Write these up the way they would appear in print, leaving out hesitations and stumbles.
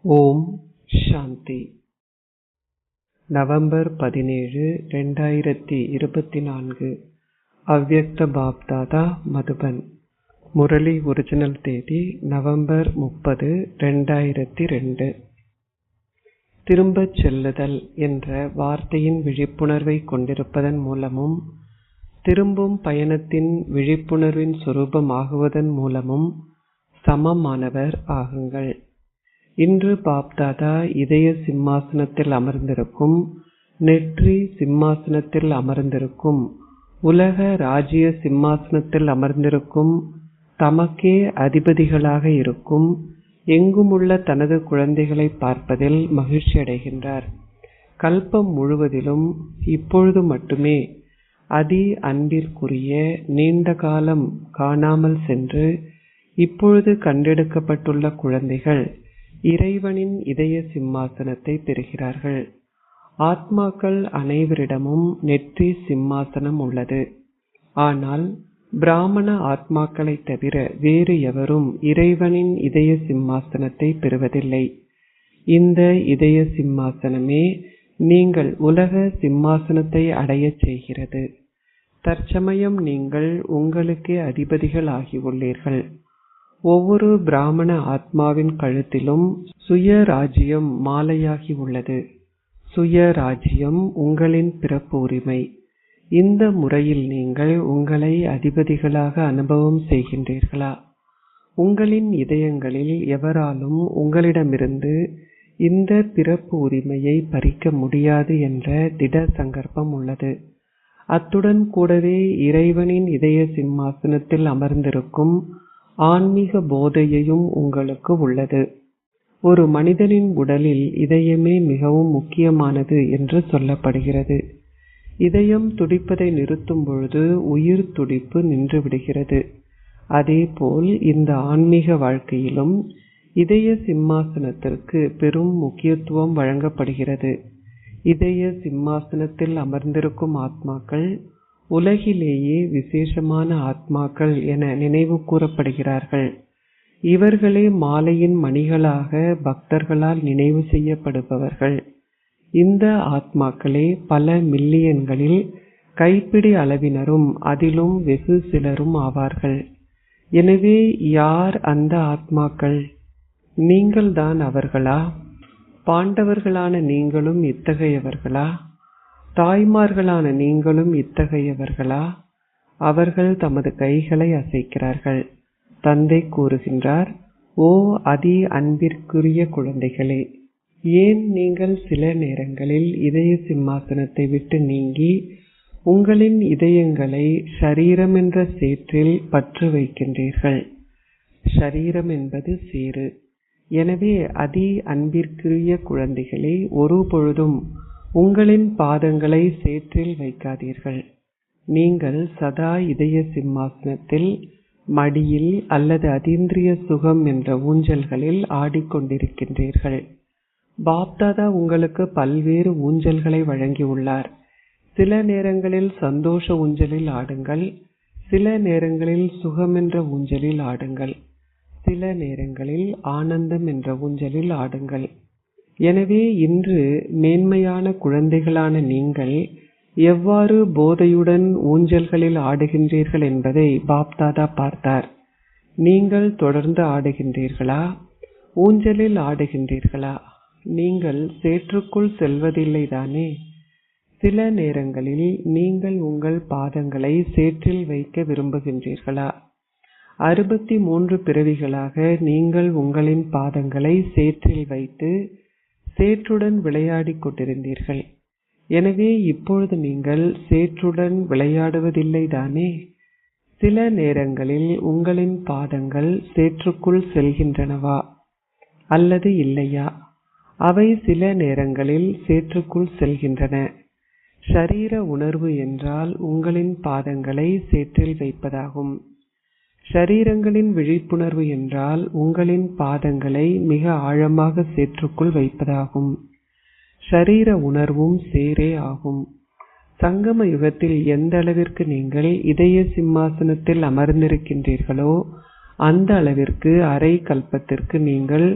ஓம் சாந்தி. November 17, 2024. அவ்யக்த Bapdada, Madhuban. Murali original தேதி November 30, 2002. திரும்பச் செல்லுதல் என்ற வார்த்தையின் விழிப்புணர்வை கொண்டிருப்பதன் மூலமும் திரும்பும் பயணத்தின் விழிப்புணர்வின் சொரூபமாகுவதன் மூலமும் சமமானவர் ஆகுங்கள். இன்று பாப்தாதா இதய சிம்மாசனத்தில் அமர்ந்திருக்கும், நெற்றி சிம்மாசனத்தில் அமர்ந்திருக்கும், உலக ராஜ்ய சிம்மாசனத்தில் அமர்ந்திருக்கும், தமக்கே அதிபதிகளாக இருக்கும், எங்குமுள்ள தனது குழந்தைகளை பார்ப்பதில் மகிழ்ச்சி அடைகின்றார். கல்பம் முழுவதிலும் இப்பொழுது மட்டுமே அதி அன்பிற்குரிய நீண்ட காலம் காணாமல் சென்று இப்பொழுது கண்டெடுக்கப்பட்டுள்ள குழந்தைகள் இறைவனின் இதய சிம்மாசனத்தை பெறுகிறார்கள். ஆத்மாக்கள் அனைவரிடமும் நெற்றி சிம்மாசனம் உள்ளது. ஆனால் பிராமண ஆத்மாக்களை தவிர வேறு எவரும் இறைவனின் இதய சிம்மாசனத்தை பெறுவதில்லை. இந்த இதய சிம்மாசனமே நீங்கள் உலக சிம்மாசனத்தை அடையச் செய்கிறது. தற்சமயம் நீங்கள் உங்களுக்கே அதிபதிகள் ஆகியுள்ளீர்கள். ஒவ்வொரு பிராமண ஆத்மாவின் கழுத்திலும் சுயராஜ்யம் மாலையாகி உள்ளது. சுயராஜ்யம் உங்களின் பிறப்பு உரிமை. இந்த முறையில் நீங்கள் உங்களை அதிபதிகளாக அனுபவம் செய்கின்றீர்களா? உங்களின் இதயங்களில் எவராலும் உங்களிடமிருந்து இந்த பிறப்பு உரிமையை பறிக்க முடியாது என்ற திட சங்கல்பம் உள்ளது. அத்துடன் கூடவே இறைவனின் இதய சிம்மாசனத்தில் அமர்ந்திருக்கும் ஆன்மீக போதையையும் உங்களுக்கு உள்ளது. ஒரு மனிதனின் உடலில் இதயமே மிகவும் முக்கியமானது என்று சொல்லப்படுகிறது. இதயம் துடிப்பதை நிறுத்தும் பொழுது உயிர் துடிப்பு நின்று விடுகிறது. அதேபோல் இந்த ஆன்மீக வாழ்க்கையிலும் இதய சிம்மாசனத்திற்கு பெரும் முக்கியத்துவம் வழங்கப்படுகிறது. இதய சிம்மாசனத்தில் அமர்ந்திருக்கும் ஆத்மாக்கள் உலகிலேயே விசேஷமான ஆத்மாக்கள் என நினைவு கூறப்படுகிறார்கள். இவர்களே மாலையின் மணிகளாக பக்தர்களால் நினைவு செய்யப்படுபவர்கள். இந்த ஆத்மாக்களே பல மில்லியன்களில் கைப்பிடி அளவினரும் அதிலும் வெகு சிலரும் ஆவார்கள். எனவே யார் அந்த ஆத்மாக்கள்? நீங்கள்தான் அவர்களா? பாண்டவர்களான நீங்களும் இத்தகையவர்களா? தாய்மார்களான நீங்களும் இத்தகையவர்களா? அவர்கள் தமது கைகளை அசைக்கிறார்கள். தந்தை கூறுகின்றார், ஓ அதி அன்பிற்குரிய குழந்தைகளே, ஏன் நீங்கள் சில நேரங்களில் இதய சிம்மாசனத்தை விட்டு நீங்கி உங்களின் இதயங்களை ஷரீரம் என்ற சேற்றில் பற்று வைக்கின்றீர்கள்? ஷரீரம் என்பது சேறு. எனவே அதி அன்பிற்குரிய குழந்தைகளே, ஒரு பொழுதும் உங்களின் பாதங்களை சேற்றில் வைக்காதீர்கள். நீங்கள் சதா இதய சிம்மாசனத்தில் மடியில் அல்லது அதீந்திரிய சுகம் என்ற ஊஞ்சல்களில் ஆடிக்கொண்டிருக்கின்றீர்கள். பாப்தாதா உங்களுக்கு பல்வேறு ஊஞ்சல்களை வழங்கியுள்ளார். சில நேரங்களில் சந்தோஷ ஊஞ்சலில் ஆடுங்கள், சில நேரங்களில் சுகம் என்ற ஊஞ்சலில் ஆடுங்கள், சில நேரங்களில் ஆனந்தம் என்ற ஊஞ்சலில் ஆடுங்கள். எனவே இன்று மேன்மையான குழந்தைகளான நீங்கள் எவ்வாறு போதையுடன் ஊஞ்சல்களில் ஆடுகின்றீர்கள் என்பதை பாப்தாதா பார்த்தார். நீங்கள் தொடர்ந்து ஆடுகின்றீர்களா? ஊஞ்சலில் ஆடுகின்றீர்களா? நீங்கள் சேற்றுக்குள் செல்வதில்லை தானே? சில நேரங்களில் நீங்கள் உங்கள் பாதங்களை சேற்றில் வைக்க விரும்புகின்றீர்களா? 63 பிறவிகளாக நீங்கள் உங்களின் பாதங்களை சேற்றில் வைத்து சேற்றுடன் விளையாடிக் கொண்டிருந்தீர்கள். எனவே இப்பொழுது நீங்கள் சேற்றுடன் விளையாடுவதில்லை தானே? சில நேரங்களில் உங்களின் பாதங்கள் சேற்றுக்குள் செல்கின்றனவா அல்லது இல்லையா? அவை சில நேரங்களில் சேற்றுக்குள் செல்கின்றன. ஷரீர உணர்வு என்றால் உங்களின் பாதங்களை சேற்றில் வைப்பதாகும். ஷரீரங்களின் விழிப்புணர்வு என்றால் உங்களின் பாதங்களை மிக ஆழமாக சேற்றுக்குள் வைப்பதாகும். ஷரீர உணர்வும் சேரே ஆகும். சங்கம யுகத்தில் எந்த அளவிற்கு நீங்கள் இதய சிம்மாசனத்தில் அமர்ந்திருக்கின்றீர்களோ அந்த அளவிற்கு அரை கல்பத்திற்கு நீங்கள்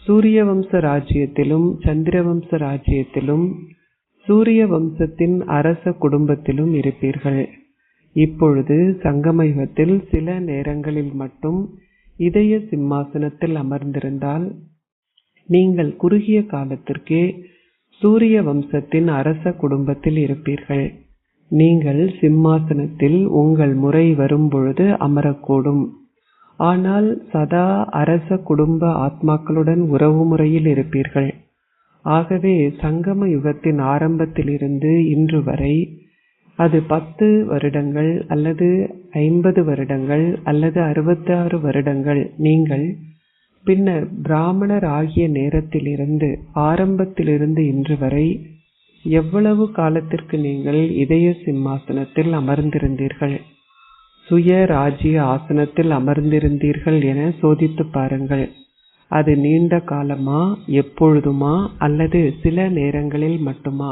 சூரிய வம்ச ராஜ்யத்திலும் சந்திர வம்ச ராஜ்யத்திலும் சூரிய வம்சத்தின் அரச குடும்பத்திலும் இருப்பீர்கள். இப்பொழுது சங்கமயுகத்தில் சில நேரங்களில் மட்டும் இதய சிம்மாசனத்தில் அமர்ந்திருந்தால் நீங்கள் குறுகிய காலத்திற்கே சூரிய வம்சத்தின் அரச குடும்பத்தில் இருப்பீர்கள். நீங்கள் சிம்மாசனத்தில் உங்கள் முறை வரும்பொழுது அமரக்கூடும். ஆனால் சதா அரச குடும்ப ஆத்மாக்களுடன் உறவு முறையில் இருப்பீர்கள். ஆகவே சங்கம யுகத்தின் ஆரம்பத்திலிருந்து இன்று வரை, அது 10 வருடங்கள் அல்லது 50 வருடங்கள் அல்லது 66 வருடங்கள், நீங்கள் பின்னர் பிராமணர் ஆகிய நேரத்திலிருந்து ஆரம்பத்திலிருந்து இன்று வரை எவ்வளவு காலத்திற்கு நீங்கள் இதய சிம்மாசனத்தில் அமர்ந்திருந்தீர்கள், சுய ராஜ்ய ஆசனத்தில் அமர்ந்திருந்தீர்கள் என சோதித்து பாருங்கள். அது நீண்ட காலமா, எப்பொழுதுமா, அல்லது சில நேரங்களில் மட்டுமா?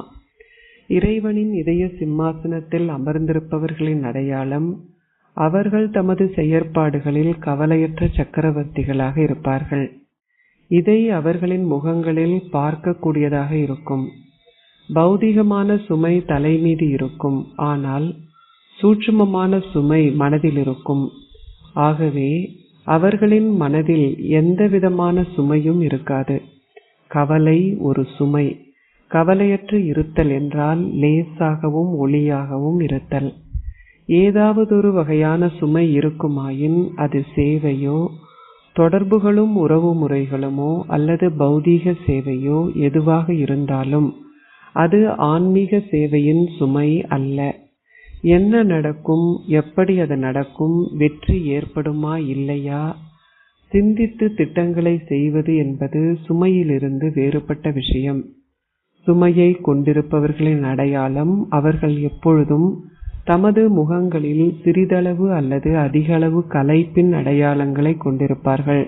இறைவனின் இதய சிம்மாசனத்தில் அமர்ந்திருப்பவர்களின் அடையாளம், அவர்கள் தமது செயற்பாடுகளில் கவலையற்ற சக்கரவர்த்திகளாக இருப்பார்கள். இதை அவர்களின் முகங்களில் பார்க்கக்கூடியதாக இருக்கும். பௌதிகமான சுமை தலைமீது இருக்கும், ஆனால் சூட்சுமமான சுமை மனதில் இருக்கும். ஆகவே அவர்களின் மனதில் எந்த விதமான சுமையும் இருக்காது. கவலை ஒரு சுமை. கவலையற்று இருத்தல் என்றால் லேசாகவும் ஒளியாகவும் இருத்தல். ஏதாவதொரு வகையான சுமை இருக்குமாயின் அது சேவையோ, தொடர்புகளும் உறவு முறைகளுமோ அல்லது பௌதீக சேவையோ எதுவாக இருந்தாலும் அது ஆன்மீக சேவையின் சுமை அல்ல. என்ன நடக்கும், எப்படி அது நடக்கும், வெற்றி ஏற்படுமா இல்லையா, சிந்தித்து திட்டங்களை செய்வது என்பது சுமையிலிருந்து வேறுபட்ட விஷயம். சுமையை கொண்டிருப்பவர்களின் அடையாளம், அவர்கள் எப்பொழுதும் தமது முகங்களில் சிறிதளவு அல்லது அதிகளவு களைப்பின் அடையாளங்களை கொண்டிருப்பார்கள்.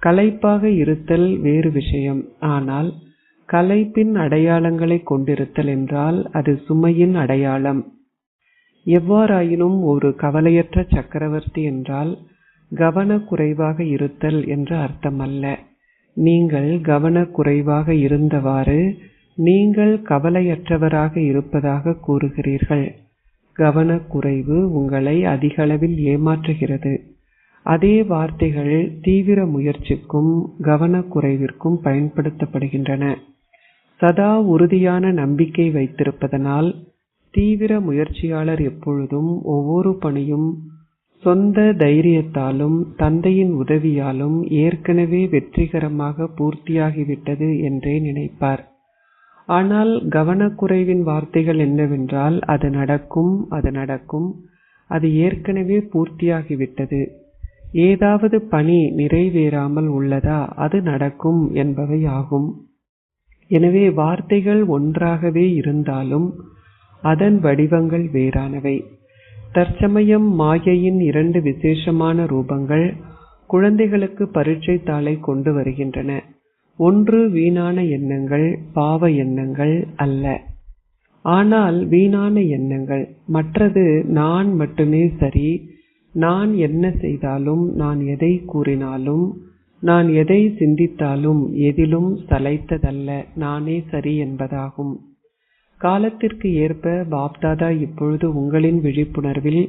களைப்பாக இருத்தல் வேறு விஷயம். ஆனால் களைப்பின் அடையாளங்களை கொண்டிருத்தல் என்றால் அது சுமையின் அடையாளம். எவ்வாறாயினும் ஒரு கவலையற்ற சக்கரவர்த்தி என்றால் கவனக்குறைவாக இருத்தல் என்று அர்த்தமல்ல. நீங்கள் கவனக்குறைவாக இருந்தவாறு நீங்கள் கவலையற்றவராக இருப்பதாக கூறுகிறீர்கள். கவனக்குறைவு உங்களை அதிகளவில் ஏமாற்றுகிறது. அதே வார்த்தைகள் தீவிர முயற்சிக்கும் கவனக்குறைவிற்கும் பயன்படுத்தப்படுகின்றன. சதா உறுதியான நம்பிக்கை வைத்திருப்பதனால் தீவிர முயற்சியாளர் எப்பொழுதும் ஒவ்வொரு பணியும் சொந்த தைரியத்தாலும் தந்தையின் உதவியாலும் ஏற்கனவே வெற்றிகரமாக பூர்த்தியாகிவிட்டது என்றே நினைப்பார். ஆனால் கவனக்குறைவின் வார்த்தைகள் என்னவென்றால் அது நடக்கும், அது நடக்கும், அது ஏற்கனவே பூர்த்தியாகிவிட்டது, ஏதாவது பணி நிறைவேறாமல் உள்ளதா, அது நடக்கும் என்பவை ஆகும். எனவே வார்த்தைகள் ஒன்றாகவே இருந்தாலும் அதன் வடிவங்கள் வேறானவை. தற்சமயம் மாயையின் 2 விசேஷமான ரூபங்கள் குழந்தைகளுக்கு பரீட்சை தாளை கொண்டு வருகின்றன. ஒன்று வீணான எண்ணங்கள், பாவ எண்ணங்கள் அல்ல, ஆனால் வீணான எண்ணங்கள். மற்றது நான் மட்டுமே சரி, நான் என்ன செய்தாலும், நான் எதை கூறினாலும், நான் எதை சிந்தித்தாலும் எதிலும் சளைத்ததல்ல, நானே சரி என்பதாகும். காலத்திற்கு ஏற்ப பாப்தாதா இப்பொழுது உங்களின் விழிப்புணர்வில்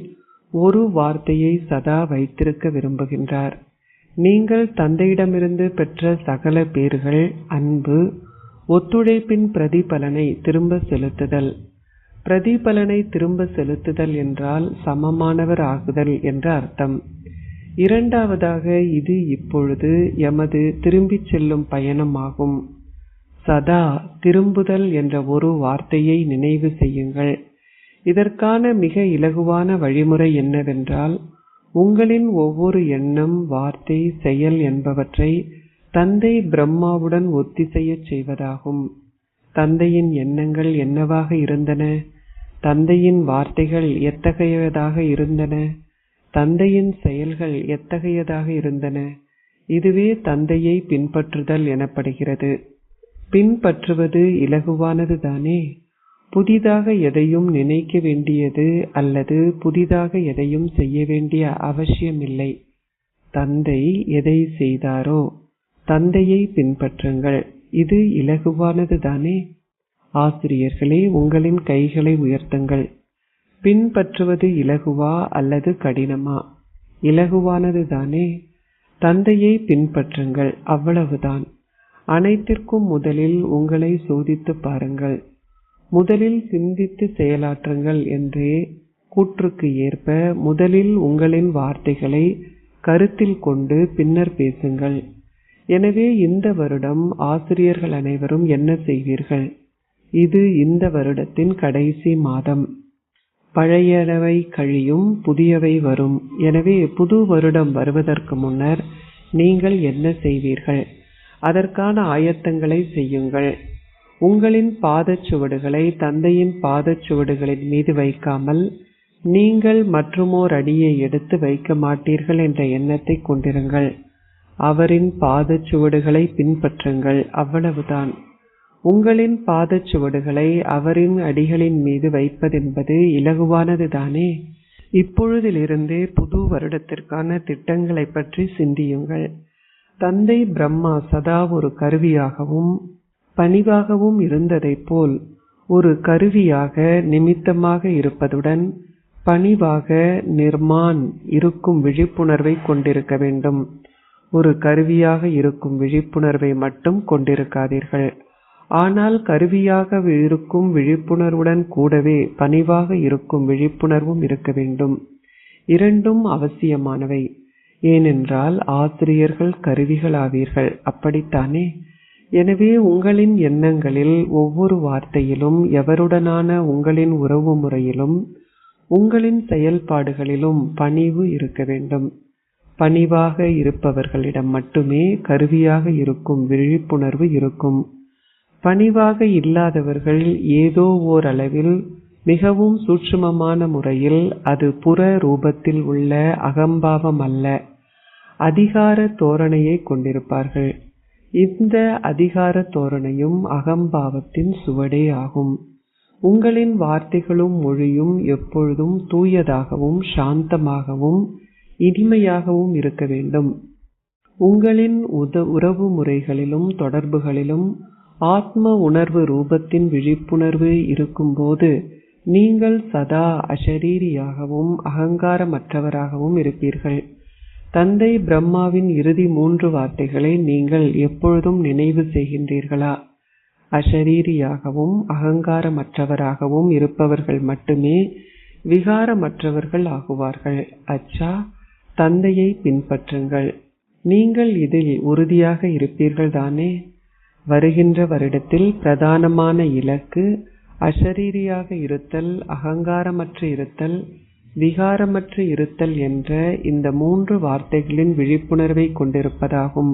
ஒரு வார்த்தையை சதா வைத்திருக்க விரும்புகின்றார். நீங்கள் தந்தையிடமிருந்து பெற்ற சகல பேறுகள், அன்பு, ஒத்துழைப்பின் பிரதிபலனை திரும்ப செலுத்துதல். பிரதிபலனை திரும்ப செலுத்துதல் என்றால் சமமானவர் ஆகுதல் என்ற அர்த்தம். இரண்டாவதாக இது இப்பொழுது எமது திரும்பிச் செல்லும் பயணமாகும். சதா திரும்புதல் என்ற ஒரு வார்த்தையை நினைவு செய்யுங்கள். இதற்கான மிக இலகுவான வழிமுறை என்னவென்றால், உங்களின் ஒவ்வொரு எண்ணம், வார்த்தை, செயல் என்பவற்றை தந்தை பிரம்மாவுடன் ஒத்திசையச் செய்வதாகும். தந்தையின் எண்ணங்கள் என்னவாக இருந்தன? தந்தையின் வார்த்தைகள் எத்தகையதாக இருந்தன? தந்தையின் செயல்கள் எத்தகையதாக இருந்தன? இதுவே தந்தையை பின்பற்றுதல் எனப்படுகிறது. பின்பற்றுவது இலகுவானது தானே. புதிதாக எதையும் நினைக்க வேண்டியது அல்லது புதிதாக எதையும் செய்ய வேண்டிய அவசியமில்லை. தந்தை எதை செய்தாரோ, தந்தையை பின்பற்றுங்கள். இது இலகுவானது தானே? ஆசிரியர்களே, உங்களின் கைகளை உயர்த்துங்கள். பின்பற்றுவது இலகுவா அல்லது கடினமா? இலகுவானது தானே? தந்தையை பின்பற்றுங்கள், அவ்வளவுதான். அனைத்திற்கும் முதலில் உங்களை சோதித்து பாருங்கள். முதலில் சிந்தித்து செயலாற்றுங்கள் என்றே கூற்றுக்கு ஏற்ப முதலில் உங்களின் வார்த்தைகளை கருத்தில் கொண்டு பின்னர் பேசுங்கள். எனவே இந்த வருடம் ஆசிரியர்கள் அனைவரும் என்ன செய்வீர்கள்? இது இந்த வருடத்தின் கடைசி மாதம். பழையவை கழியும், புதியவை வரும். எனவே புது வருடம் வருவதற்கு முன்னர் நீங்கள் என்ன செய்வீர்கள்? அதற்கான ஆயத்தங்களை செய்யுங்கள். உங்களின் பாதச்சுவடுகளை தந்தையின் பாதச்சுவடுகளின் மீது வைக்காமல் நீங்கள் மற்றுமோர் அடியை எடுத்து வைக்க மாட்டீர்கள் என்ற எண்ணத்தை கொண்டிருங்கள். அவரின் பாதச்சுவடுகளை பின்பற்றுங்கள், அவ்வளவுதான். உங்களின் பாதச்சுவடுகளை அவரின் அடிகளின் மீது வைப்பதென்பது இலகுவானது தானே? இப்பொழுதிலிருந்தே புது வருடத்திற்கான திட்டங்களை பற்றி சிந்தியுங்கள். தந்தை பிரம்மா சதா ஒரு கருவியாகவும் பணிவாகவும் இருந்ததைப் போல் ஒரு கருவியாக நிமித்தமாக இருப்பதுடன் பணிவாக நிர்மான் இருக்கும் விழிப்புணர்வை கொண்டிருக்க வேண்டும். ஒரு கருவியாக இருக்கும் விழிப்புணர்வை மட்டும் கொண்டிருக்காதீர்கள். ஆனால் கருவியாக இருக்கும் விழிப்புணர்வுடன் கூடவே பணிவாக இருக்கும் விழிப்புணர்வும் இருக்க வேண்டும். இரண்டும் அவசியமானவை. ஏனென்றால் ஆசிரியர்கள் கருவிகள் ஆவீர்கள், அப்படித்தானே? எனவே உங்களின் எண்ணங்களில் ஒவ்வொரு வார்த்தையிலும் எவருடனான உங்களின் உறவு முறையிலும் உங்களின் செயல்பாடுகளிலும் பணிவு இருக்க வேண்டும். பணிவாக இருப்பவர்களிடம் மட்டுமே கருவியாக இருக்கும் விழிப்புணர்வு இருக்கும். பணிவாக இல்லாதவர்கள் ஏதோ ஓர் அளவில் மிகவும் சூட்சுமமான முறையில், அது புற ரூபத்தில் உள்ள அகம்பாவம் அல்ல, அதிகார தோரணையை கொண்டிருப்பார்கள். இந்த அதிகார தோரணையும் அகம்பாவத்தின் சுவடே ஆகும். உங்களின் வார்த்தைகளும் மொழியும் எப்பொழுதும் தூயதாகவும் சாந்தமாகவும் இனிமையாகவும் இருக்க வேண்டும். உங்களின் உறவு முறைகளிலும் தொடர்புகளிலும் ஆத்ம உணர்வு ரூபத்தின் விழிப்புணர்வு இருக்கும்போது நீங்கள் சதா அசரீரியாகவும் அகங்காரமற்றவராகவும் இருப்பீர்கள். தந்தை பிரம்மாவின் இறுதி 3 வார்த்தைகளை நீங்கள் எப்பொழுதும் நினைவு செய்கின்றீர்களா? அசரீரியாகவும் அகங்காரமற்றவராகவும் இருப்பவர்கள் மட்டுமே விகாரமற்றவர்கள் ஆகுவார்கள். அச்சா, தந்தையை பின்பற்றுங்கள். நீங்கள் இதில் உறுதியாக இருப்பீர்கள் தானே? வருகின்ற வருடத்தில் பிரதானமான இலக்கு அசரீரியாக இருத்தல், அகங்காரமற்று இருத்தல், விகாரமற்று இருத்தல் என்ற இந்த 3 வார்த்தைகளின் விழிப்புணர்வை கொண்டிருப்பதாகும்.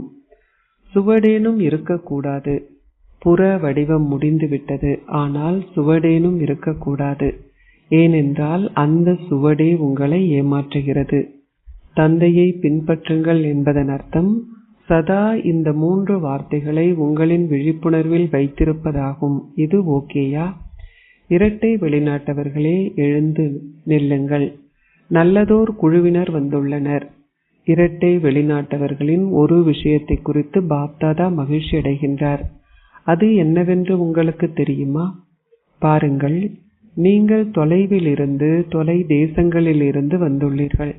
சுவடேனும் இருக்கக்கூடாது. புற வடிவம் முடிந்துவிட்டது, ஆனால் சுவடேனும் இருக்கக்கூடாது. ஏனென்றால் அந்த சுவடே உங்களை ஏமாற்றுகிறது. தந்தையை பின்பற்றுங்கள் என்பதன் அர்த்தம் சதா இந்த 3 வார்த்தைகளை உங்களின் விழிப்புணர்வில் வைத்திருப்பதாகும். இது ஓகேயா? இரட்டை வெளிநாட்டவர்களே, எழுந்து நில்லுங்கள். நல்லதோர் குழுவினர் வந்துள்ளனர். இரட்டை வெளிநாட்டவர்களின் ஒரு விஷயத்தை குறித்து பாப்தாதா மகிழ்ச்சி அடைகின்றார். அது என்னவென்று உங்களுக்கு தெரியுமா? பாருங்கள், நீங்கள் தொலை தேசங்களிலிருந்து வந்துள்ளீர்கள்.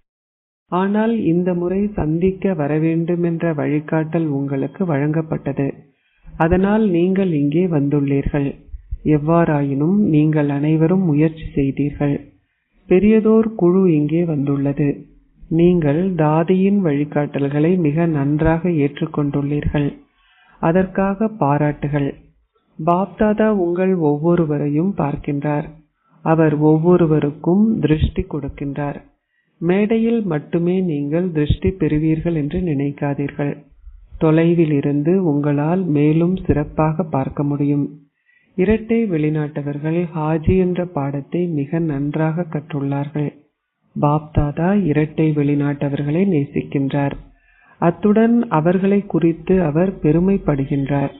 ஆனால் இந்த முறை சந்திக்க வரவேண்டுமென்ற வழிகாட்டல் உங்களுக்கு வழங்கப்பட்டது. அதனால் நீங்கள் இங்கே வந்துள்ளீர்கள். எவ்வாறாயினும் நீங்கள் அனைவரும் முயற்சி செய்தீர்கள். பெரியதோர் குழு இங்கே வந்துள்ளது. நீங்கள் தாதியின் வழிகாட்டல்களை மிக நன்றாக ஏற்றுக்கொண்டுள்ளீர்கள். அதற்காக பாராட்டுகள். பாப்தாதா உங்கள் ஒவ்வொருவரையும் பார்க்கின்றார். அவர் ஒவ்வொருவருக்கும் திருஷ்டி கொடுக்கின்றார். மேடையில் மட்டுமே நீங்கள் திருஷ்டி பெறுவீர்கள் என்று நினைக்காதீர்கள். தொலைவில் இருந்து உங்களால் மேலும் சிறப்பாக பார்க்க முடியும். இரட்டை வெளிநாட்டவர்கள் ஹாஜி என்ற பாடத்தை மிக நன்றாக கற்றுள்ளார்கள். பாப்தாதா இரட்டை வெளிநாட்டவர்களை நேசிக்கின்றார். அத்துடன் அவர்களை குறித்து அவர் பெருமைப்படுகின்றார்.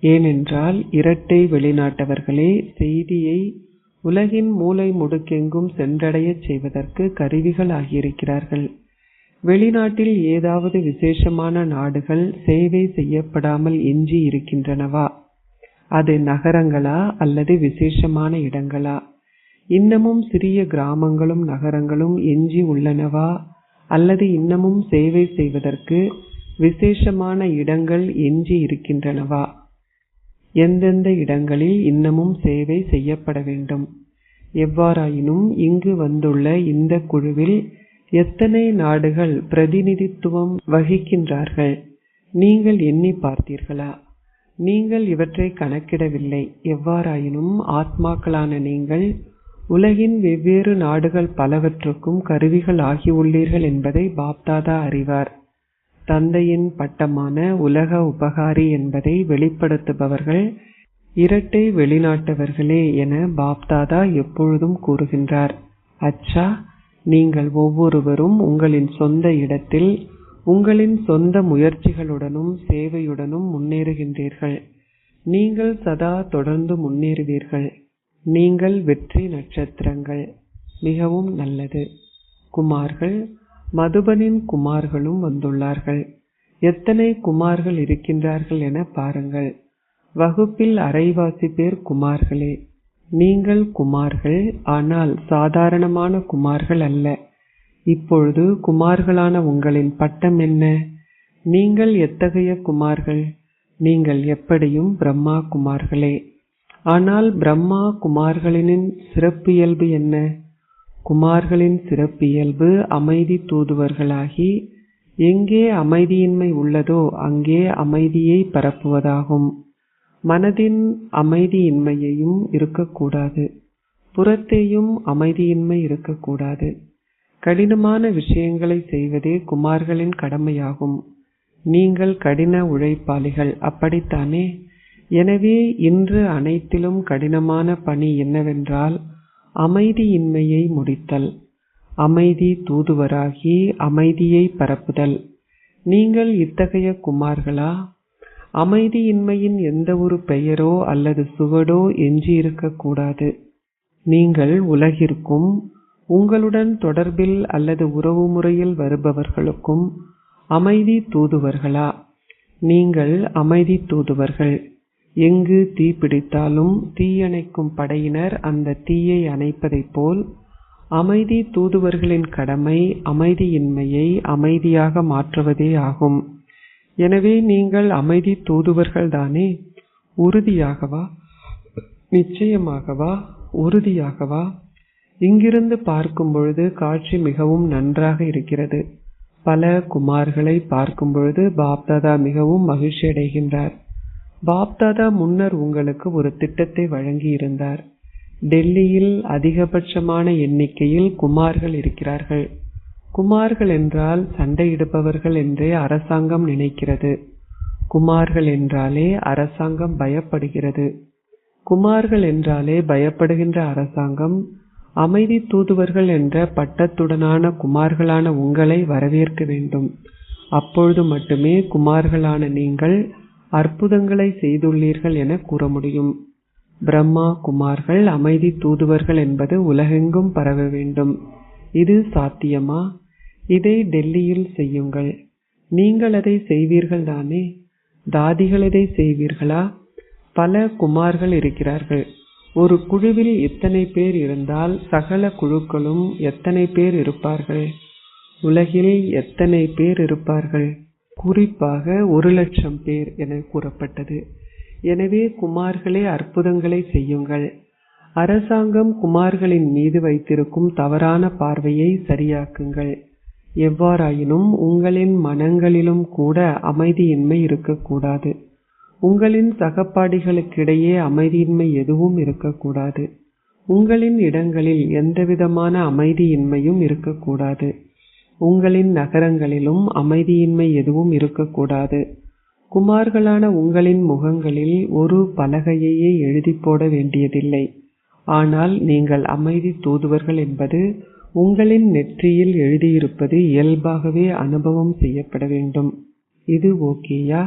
ஏனென்றால் இரட்டை வெளிநாட்டவர்களே செய்தியை உலகின் மூலை முடுக்கெங்கும் சென்றடையச் செய்வதற்கு கருவிகள் ஆகியிருக்கிறார்கள். வெளிநாட்டில் ஏதாவது விசேஷமான நாடுகள் சேவை செய்யப்படாமல் எஞ்சி இருக்கின்றனவா? அது நகரங்களா அல்லது விசேஷமான இடங்களா? இன்னமும் சிறிய கிராமங்களும் நகரங்களும் எஞ்சி உள்ளனவா அல்லது இன்னமும் சேவை செய்வதற்கு விசேஷமான இடங்கள் எஞ்சி இருக்கின்றனவா? எந்தெந்த இடங்களில் இன்னமும் சேவை செய்யப்பட வேண்டும்? எவ்வாறாயினும் இங்கு வந்துள்ள இந்த குழுவில் எத்தனை நாடுகள் பிரதிநிதித்துவம் வகிக்கின்றார்கள்? நீங்கள் எண்ணி பார்த்தீர்களா? நீங்கள் இவற்றை கணக்கிடவில்லை. எவ்வாறாயினும் ஆத்மாக்களான நீங்கள் உலகின் வெவ்வேறு நாடுகள் பலவற்றுக்கும் கருவிகள் ஆகியுள்ளீர்கள் என்பதை பாப்தாதா அறிவார். தந்தையின் பட்டமான உலக உபகாரி என்பதை வெளிப்படுத்துபவர்கள் இரட்டை வெளிநாட்டவர்களே என பாப்தாதா எப்பொழுதும் கூறுகின்றார். அச்சா, நீங்கள் ஒவ்வொருவரும் உங்களின் சொந்த இடத்தில் உங்களின் சொந்த முயற்சிகளுடனும் சேவையுடனும் முன்னேறுகின்றீர்கள். நீங்கள் சதா தொடர்ந்து முன்னேறுவீர்கள். நீங்கள் வெற்றி நட்சத்திரங்கள். மிகவும் நல்லது. குமார்கள், மதுபனின் குமார்களும் வந்துள்ளார்கள். எத்தனை குமார்கள் இருக்கின்றார்கள் என பாருங்கள். வகுப்பில் அரைவாசி பேர் குமார்களே. நீங்கள் குமார்கள், ஆனால் சாதாரணமான குமார்கள் அல்ல. இப்பொழுது குமார்களான உங்களின் பட்டம் என்ன? நீங்கள் எத்தகைய குமார்கள்? நீங்கள் எப்படியும் பிரம்மா குமார்களே. ஆனால் பிரம்மா குமார்களின் சிறப்பியல்பு என்ன? குமார்களின் சிறப்பியல்பு அமைதி தூதுவர்களாகி எங்கே அமைதியின்மை உள்ளதோ அங்கே அமைதியை பரப்புவதாகும். மனதின் அமைதியின்மையையும் இருக்கக்கூடாது. புறத்தேயும் அமைதியின்மை இருக்கக்கூடாது. கடினமான விஷயங்களை செய்வதே குமார்களின் கடமையாகும். நீங்கள் கடின உழைப்பாளிகள், அப்படித்தானே? எனவே இன்று அனைத்திலும் கடினமான பணி என்னவென்றால் அமைதியின்மையை முடித்தல். அமைதி தூதுவராகி அமைதியை பரப்புதல். நீங்கள் இத்தகைய குமார்களா? அமைதியின்மையின் எந்த ஒரு பெயரோ அல்லது சுவடோ எஞ்சியிருக்கக்கூடாது. நீங்கள் உலகிற்கும் உங்களுடன் தொடர்பில் அல்லது உறவு முறையில் வருபவர்களுக்கும் அமைதி தூதுவர்களா? நீங்கள் அமைதி தூதுவர்கள். எங்கு தீ பிடித்தாலும் தீயணைக்கும் படையினர் அந்த தீயை அணைப்பதைப் போல் அமைதி தூதுவர்களின் கடமை அமைதியின்மையை அமைதியாக மாற்றுவதே ஆகும். எனவே நீங்கள் அமைதி தூதுவர்கள் தானே? உறுதியாகவா? நிச்சயமாகவா? உறுதியாகவா? இங்கிருந்து பார்க்கும் பொழுது காட்சி மிகவும் நன்றாக இருக்கிறது. பல குமார்களை பார்க்கும் பொழுது பாப்தாதா மிகவும் மகிழ்ச்சி அடைகின்றார். பாப்தாதா முன்னர் உங்களுக்கு ஒரு திட்டத்தை வழங்கி இருந்தார். டெல்லியில் அதிகபட்சமான எண்ணிக்கையில் குமார்கள் இருக்கிறார்கள். குமார்கள் என்றால் சண்டையிடுபவர்கள் என்றே அரசாங்கம் நினைக்கிறது. குமார்கள் என்றாலே அரசாங்கம் பயப்படுகிறது. குமார்கள் என்றாலே பயப்படுகின்ற அரசாங்கம் அமைதி தூதுவர்கள் என்ற பட்டத்துடனான குமார்களான உங்களை வரவேற்க வேண்டும். அப்பொழுது மட்டுமே குமார்களான நீங்கள் அற்புதங்களை செய்துள்ளீர்கள் என கூற முடியும். பிரம்மா குமார்கள் அமைதி தூதுவர்கள் என்பது உலகெங்கும் பரவ வேண்டும். இது சாத்தியமா? இதை டெல்லியில் செய்யுங்கள். நீங்கள் அதை செய்வீர்கள் தானே? தாதிகள் இதை செய்வீர்களா? பல குமார்கள் இருக்கிறார்கள். ஒரு குழுவில் எத்தனை பேர் இருந்தால் சகல குழுக்களும் எத்தனை பேர் இருப்பார்கள்? உலகில் எத்தனை பேர் இருப்பார்கள்? குறிப்பாக 1,00,000 பேர் என கூறப்பட்டது. எனவே குமார்களே அற்புதங்களை செய்யுங்கள். அரசாங்கம் குமார்களின் மீது வைத்திருக்கும் தவறான பார்வையை சரியாக்குங்கள். எவ்வாறாயினும் உங்களின் மனங்களிலும் கூட அமைதியின்மை இருக்கக்கூடாது. உங்களின் சகப்பாடிகளுக்கிடையே அமைதியின்மை எதுவும் இருக்கக்கூடாது. உங்களின் இடங்களில் எந்தவிதமான அமைதியின்மையும் இருக்கக்கூடாது. உங்களின் நகரங்களிலும் அமைதியின்மை எதுவும் இருக்கக்கூடாது. குமார்களான உங்களின் முகங்களில் ஒரு பலகையையே எழுதி போட வேண்டியதில்லை. ஆனால் நீங்கள் அமைதி தூதுவர்கள் என்பது உங்களின் நெற்றியில் எழுதியிருப்பது இயல்பாகவே அனுபவம் செய்யப்பட வேண்டும். இது ஓகேயா?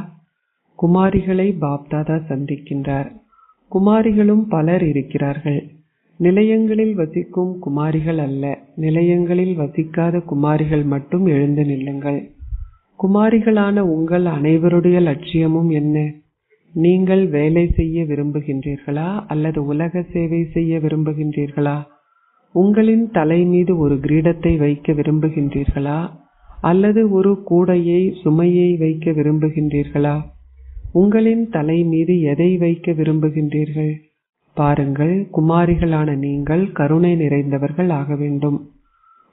குமாரிகளை பாப்தாதா சந்திக்கின்றார். குமாரிகளும் பலர் இருக்கிறார்கள். நிலையங்களில் வசிக்கும் குமாரிகள் அல்ல, நிலையங்களில் வசிக்காத குமாரிகள் மட்டும் எழுந்து நில்லுங்கள். குமாரிகளான உங்கள் அனைவருடைய லட்சியமும் என்ன? நீங்கள் வேலை செய்ய விரும்புகின்றீர்களா அல்லது உலக சேவை செய்ய விரும்புகின்றீர்களா? உங்களின் தலை மீது ஒரு கிரீடத்தை வைக்க விரும்புகின்றீர்களா அல்லது ஒரு கூடையை சுமையை வைக்க விரும்புகின்றீர்களா? உங்களின் தலை மீது எதை வைக்க விரும்புகின்றீர்கள்? பாருங்கள், குமாரிகளான நீங்கள் கருணை நிறைந்தவர்கள் ஆக வேண்டும்.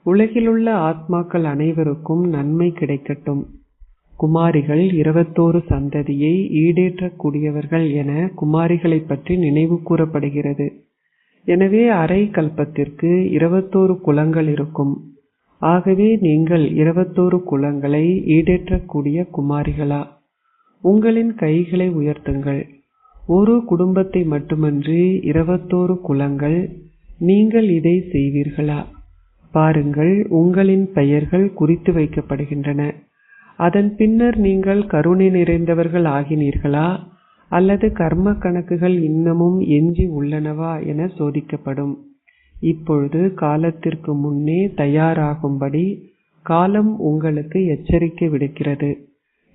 உலகிலுள்ள ஆத்மாக்கள் அனைவருக்கும் நன்மை கிடைக்கட்டும். குமாரிகள் 21 சந்ததியை ஈடேற்றக்கூடியவர்கள் என குமாரிகளை பற்றி நினைவு கூறப்படுகிறது. எனவே அரை கல்பத்திற்கு 21 குலங்கள் இருக்கும். ஆகவே நீங்கள் 21 குலங்களை ஈடேற்றக்கூடிய குமாரிகளா? உங்களின் கைகளை உயர்த்துங்கள். ஒரு குடும்பத்தை மட்டுமன்றி 21 குலங்கள். நீங்கள் இதை செய்வீர்களா? பாருங்கள், உங்களின் பெயர்கள் குறித்து வைக்கப்படுகின்றன. அதன் பின்னர் நீங்கள் கருணை நிறைந்தவர்கள் ஆகினீர்களா அல்லது கர்ம கணக்குகள் இன்னமும் எஞ்சி உள்ளனவா என சோதிக்கப்படும். இப்பொழுது காலத்திற்கு முன்னே தயாராகும்படி காலம் உங்களுக்கு எச்சரிக்கை விடுக்கிறது.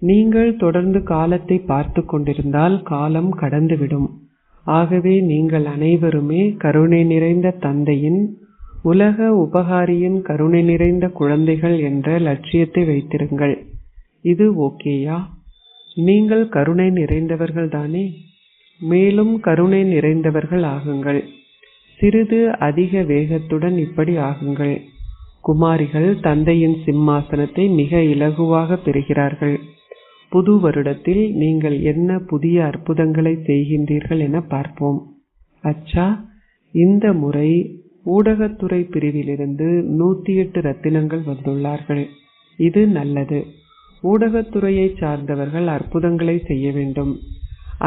நீங்கள் தொடர்ந்து காலத்தை பார்த்து கொண்டிருந்தால் காலம் கடந்துவிடும். ஆகவே நீங்கள் அனைவருமே கருணை நிறைந்த தந்தையின், உலக உபகாரியின் கருணை நிறைந்த குழந்தைகள் என்ற லட்சியத்தை வைத்திருங்கள். இது ஓகேயா? நீங்கள் கருணை நிறைந்தவர்கள் தானே? மேலும் கருணை நிறைந்தவர்கள் ஆகுங்கள். சிறிது அதிக வேகத்துடன் இப்படி ஆகுங்கள். குமாரிகள் தந்தையின் சிம்மாசனத்தை மிக இலகுவாக பெறுகிறார்கள். புது வருடத்தில் நீங்கள் என்ன புதிய அற்புதங்களை செய்கின்றீர்கள் என பார்ப்போம். அச்சா, இந்த முறை ஊடகத்துறை பிரிவிலிருந்து 108 ரத்தினங்கள் வந்துள்ளார்கள். இது நல்லது. ஊடகத்துறையை சார்ந்தவர்கள் அற்புதங்களை செய்ய வேண்டும்.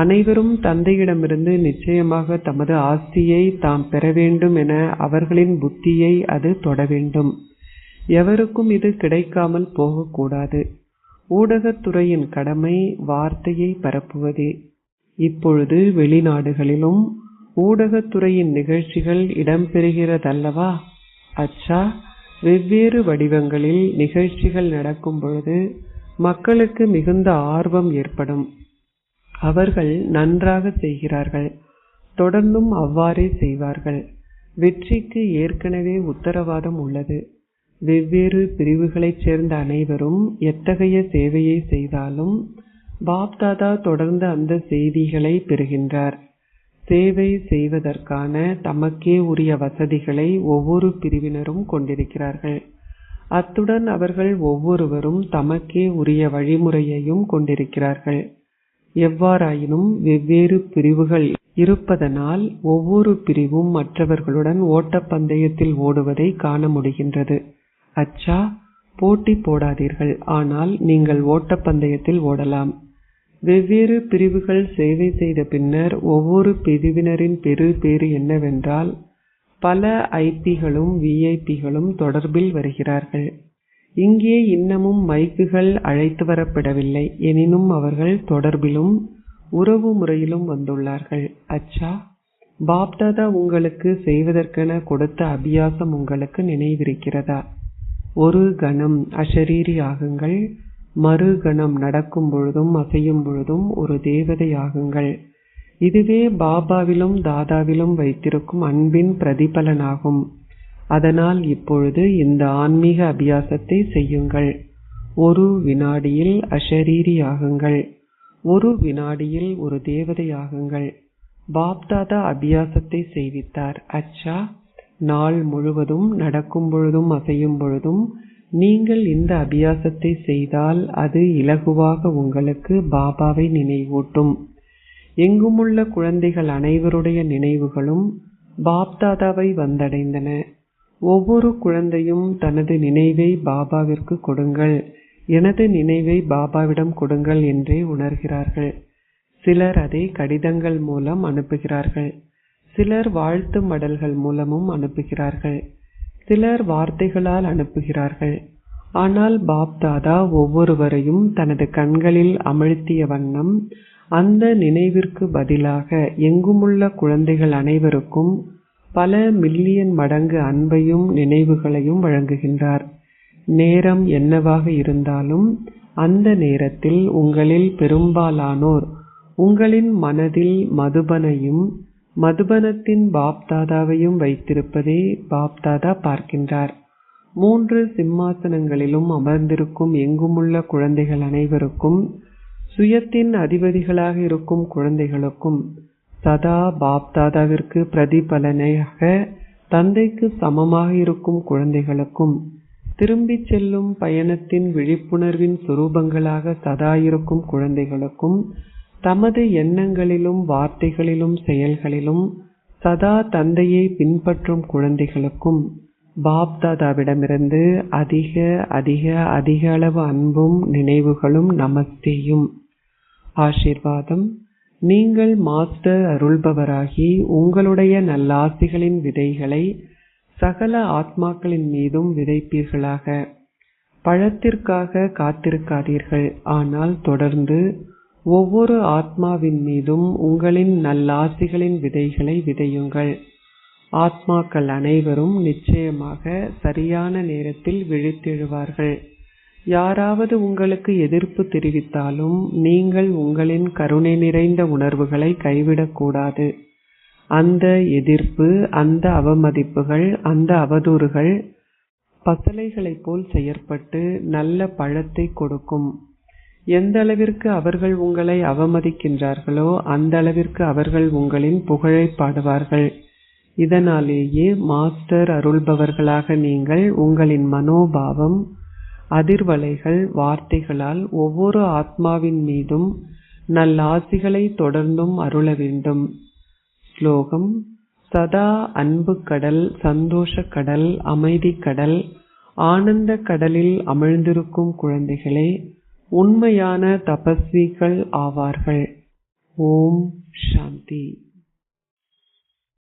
அனைவரும் தந்தையிடமிருந்து நிச்சயமாக தமது ஆஸ்தியை தாம் பெற வேண்டும் என அவர்களின் புத்தியை அது தொட வேண்டும். எவருக்கும் இது கிடைக்காமல் போகக்கூடாது. ஊடகத்துறையின் கடமை வார்த்தையை பரப்புவதே. இப்பொழுது வெளிநாடுகளிலும் ஊடகத்துறையின் நிகழ்ச்சிகள் இடம்பெறுகிறதல்லவா? அச்சா, வெவ்வேறு வடிவங்களில் நிகழ்ச்சிகள் நடக்கும் பொழுது மக்களுக்கு மிகுந்த ஆர்வம் ஏற்படும். அவர்கள் நன்றாக செய்கிறார்கள். தொடர்ந்தும் அவ்வாறே செய்வார்கள். வெற்றிக்கு ஏற்கனவே உத்தரவாதம் உள்ளது. வெவ்வேறு பிரிவுகளைச் சேர்ந்த அனைவரும் எத்தகைய சேவையை செய்தாலும் பாப்தாதா தொடர்ந்து அந்த செய்திகளை பெறுகின்றார். சேவை செய்வதற்கான தமக்கே உரிய வசதிகளை ஒவ்வொரு பிரிவினரும் கொண்டிருக்கிறார்கள். அத்துடன் அவர்கள் ஒவ்வொருவரும் தமக்கே உரிய வழிமுறையையும் கொண்டிருக்கிறார்கள். எவ்வாறாயினும் வெவ்வேறு பிரிவுகள் இருப்பதனால் ஒவ்வொரு பிரிவும் மற்றவர்களுடன் ஓட்டப்பந்தயத்தில் ஓடுவதை காண முடிகின்றது. அச்சா, போட்டி போடாதீர்கள், ஆனால் நீங்கள் ஓட்டப்பந்தயத்தில் ஓடலாம். வெவ்வேறு பிரிவுகள் சேவை செய்த பின்னர் ஒவ்வொரு பிரிவினரின் பேறு என்னவென்றால் பல ஐபிகளும் விஐபிகளும் தொடர்பில் வருகிறார்கள். இங்கே இன்னமும் மைக்குகள் அழைத்து வரப்படவில்லை. எனினும் அவர்கள் தொடர்பிலும் உறவு முறையிலும் வந்துள்ளார்கள். அச்சா, பாப்தாதா உங்களுக்கு செய்வதற்கென கொடுத்த அபியாசம் உங்களுக்கு நினைவிருக்கிறதா? ஒரு கணம் அஷரீரி ஆகுங்கள். மறு கணம் நடக்கும் பொழுதும் அசையும் பொழுதும் ஒரு தேவதை ஆகுங்கள். இதுவே பாபாவிலும் தாதாவிலும் வைத்திருக்கும் அன்பின் பிரதிபலனாகும். அதனால் இப்பொழுது இந்த ஆன்மீக அபியாசத்தை செய்யுங்கள். ஒரு வினாடியில் அஷரீரி ஆகுங்கள். ஒரு வினாடியில் ஒரு தேவதை ஆகுங்கள். பாப்தாதா அபியாசத்தை செய்வித்தார். அச்சா, நாள் முழுவதும் நடக்கும் பொழுதும் அசையும் பொழுதும் நீங்கள் இந்த அபியாசத்தை செய்தால் அது இலகுவாக உங்களுக்கு பாபாவை நினைவூட்டும். எங்குமுள்ள குழந்தைகள் அனைவருடைய நினைவுகளும் பாப்தாதாவை வந்தடைந்தன. ஒவ்வொரு குழந்தையும் தனது நினைவை பாபாவிற்கு கொடுங்கள், எனது நினைவை பாபாவிடம் கொடுங்கள் என்றே உணர்கிறார்கள். சிலர் அதை கடிதங்கள் மூலம் அனுப்புகிறார்கள். சிலர் வாழ்த்து மடல்கள் மூலமும் அனுப்புகிறார்கள். சிலர் வார்த்தைகளால் அனுப்புகிறார்கள். ஆனால் பாப்தாதா ஒவ்வொருவரையும் தனது கண்களில் அமழ்த்திய வண்ணம் அந்த நினைவிற்கு பதிலாக எங்குமுள்ள குழந்தைகள் அனைவருக்கும் பல மில்லியன் மடங்கு அன்பையும் நினைவுகளையும் வழங்குகின்றார். நேரம் என்னவாக இருந்தாலும் அந்த நேரத்தில் உங்களில் பெரும்பாலானோர் உங்களின் மனதில் மதுபனையும் மதுபனத்தின் பாப்தாதாவையும் வைத்திருப்பதை பாப்தாதா பார்க்கின்றார். 3 சிம்மாசனங்களிலும் அமர்ந்திருக்கும் எங்குமுள்ள குழந்தைகள் அனைவருக்கும், சுயத்தின் அதிபதிகளாக இருக்கும் குழந்தைகளுக்கும், சதா பாப்தாதாவிற்கு பிரதிபலனையாக தந்தைக்கு சமமாக இருக்கும் குழந்தைகளுக்கும், திரும்பிச் செல்லும் பயணத்தின் விழிப்புணர்வின் சுரூபங்களாக சதா இருக்கும் குழந்தைகளுக்கும், தமது எண்ணங்களிலும் வார்த்தைகளிலும் செயல்களிலும் சதா தந்தையை பின்பற்றும் குழந்தைகளுக்கும் பாப்தாதாவிடமிருந்து அதிக அதிக அதிக அளவு அன்பும் நினைவுகளும் நமஸ்தேயும். ஆசீர்வாதம். நீங்கள் மாஸ்டர் அருள்பவராகி உங்களுடைய நல்லாசிகளின் விதைகளை சகல ஆத்மாக்களின் மீதும் விதைப்பீர்களாக. பழத்திற்காக காத்திருக்காதீர்கள், ஆனால் தொடர்ந்து ஒவ்வொரு ஆத்மாவின் மீதும் உங்களின் நல்லாசிகளின் விதைகளை விதையுங்கள். ஆத்மாக்கள் அனைவரும் நிச்சயமாக சரியான நேரத்தில் விழித்தெழுவார்கள். யாராவது உங்களுக்கு எதிர்ப்பு தெரிவித்தாலும் நீங்கள் உங்களின் கருணை நிறைந்த உணர்வுகளை கைவிடக்கூடாது. அந்த எதிர்ப்பு, அந்த அவமதிப்புகள், அந்த அவதூறுகள் பசலைகளைப் போல் செயற்பட்டு நல்ல பழத்தை கொடுக்கும். எந்த அளவிற்கு அவர்கள் உங்களை அவமதிக்கின்றார்களோ அந்த அளவிற்கு அவர்கள் உங்களின் புகழை பாடுவார்கள். இதனாலேயே மாஸ்டர் அருள்பவர்களாக நீங்கள் உங்களின் மனோபாவம், அதிர்வலைகள், வார்த்தைகளால் ஒவ்வொரு ஆத்மாவின் மீதும் நல்லாசிகளை தொடர்ந்தும் அருள வேண்டும். ஸ்லோகம். சதா அன்பு கடல், சந்தோஷ கடல், அமைதி கடல், ஆனந்த கடலில் அமிழ்ந்திருக்கும் குழந்தைகளே உண்மையான தபஸ்விகள் ஆவார்கள். ஓம் சாந்தி.